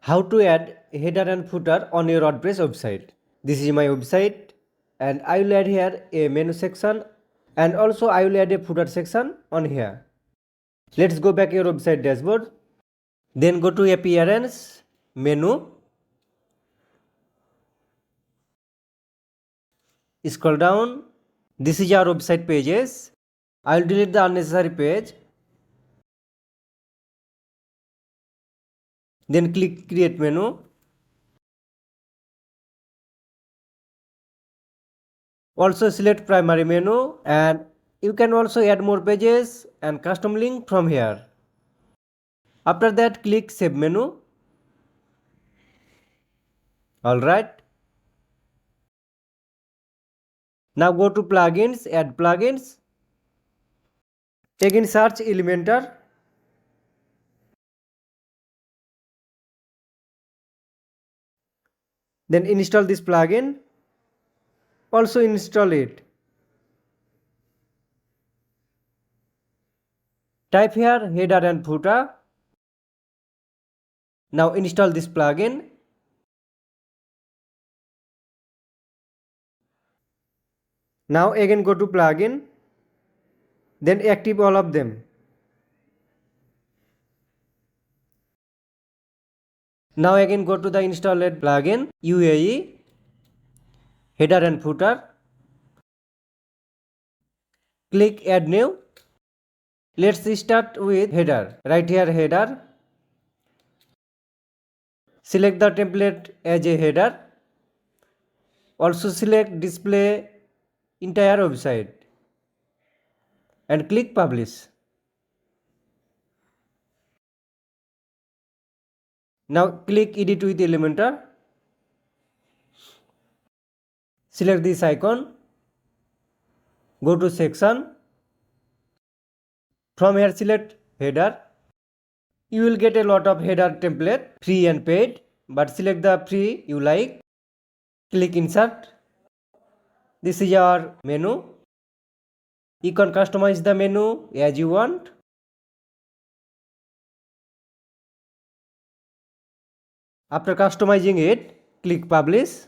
How to add header and footer on your WordPress website. This is my website and I will add here a menu section and also I will add a footer section on here. Let's go back your website dashboard. Then go to appearance, menu, scroll down. This is our website pages. I will delete the unnecessary page. Then click create menu. Also select primary menu and you can also add more pages and custom link from here. After that click save menu. Alright. Now go to plugins, add plugins. Again search Elementor. Then install this plugin. Also install it. Type here header and footer. Now install this plugin. Now again go to plugin. Then active all of them. Now again go to the installed plugin UAE header and footer. Click add new. Let's start with header. Right here header. Select the template as a header. Also select display entire website and click publish. Now click edit with Elementor. Select this icon. Go to section. From here select header. You will get a lot of header template, free and paid, but select the free you like. Click insert. This is your menu. You can customize the menu as you want. After customizing it, click publish.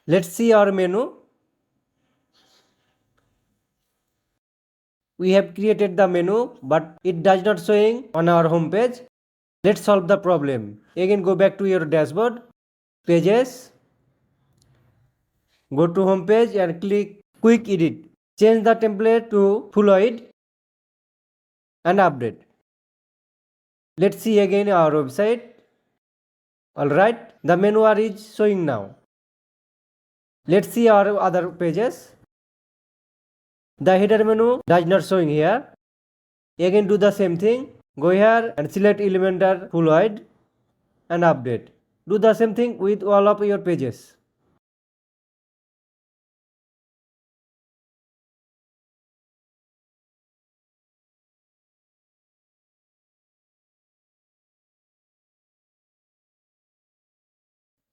Let's see our menu. We have created the menu, but it does not showing on our home page. Let's solve the problem. Again go back to your dashboard, pages, go to home page and click quick edit. Change the template to fulloid and update. Let's see again our website. Alright, the menu bar is showing now. Let's see our other pages. The header menu does not showing here. Again do the same thing. Go here and select Elementor fulloid and update. Do the same thing with all of your pages.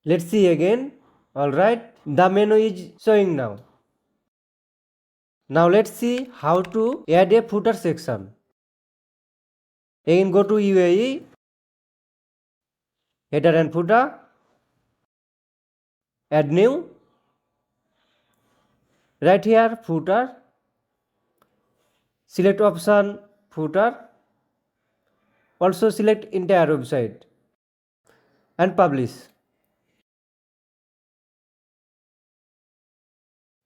Let's see again. Alright, the menu is showing now. Now let's see how to add a footer section. Again go to UAE, header and footer, add new, right here footer, select option footer, also select entire website and publish.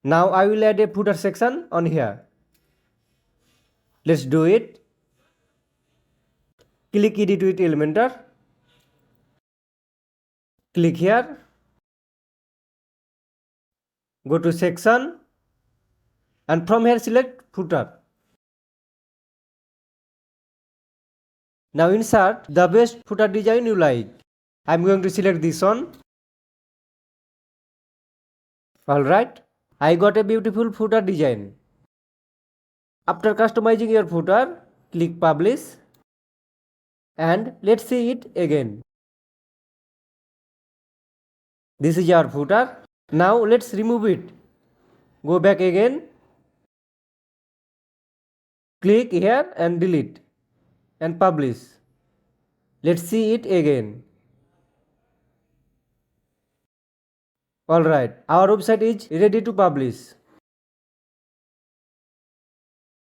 Now I will add a footer section on here. Let's do it. Click edit with Elementor. Click here. Go to section and from here select footer. Now insert the best footer design you like. I'm going to select this one. Alright, I got a beautiful footer design. After customizing your footer, click publish and let's see it again. This is our footer. Now let's remove it. Go back again. Click here and delete and publish Let's see it again. Alright, our website is ready to publish.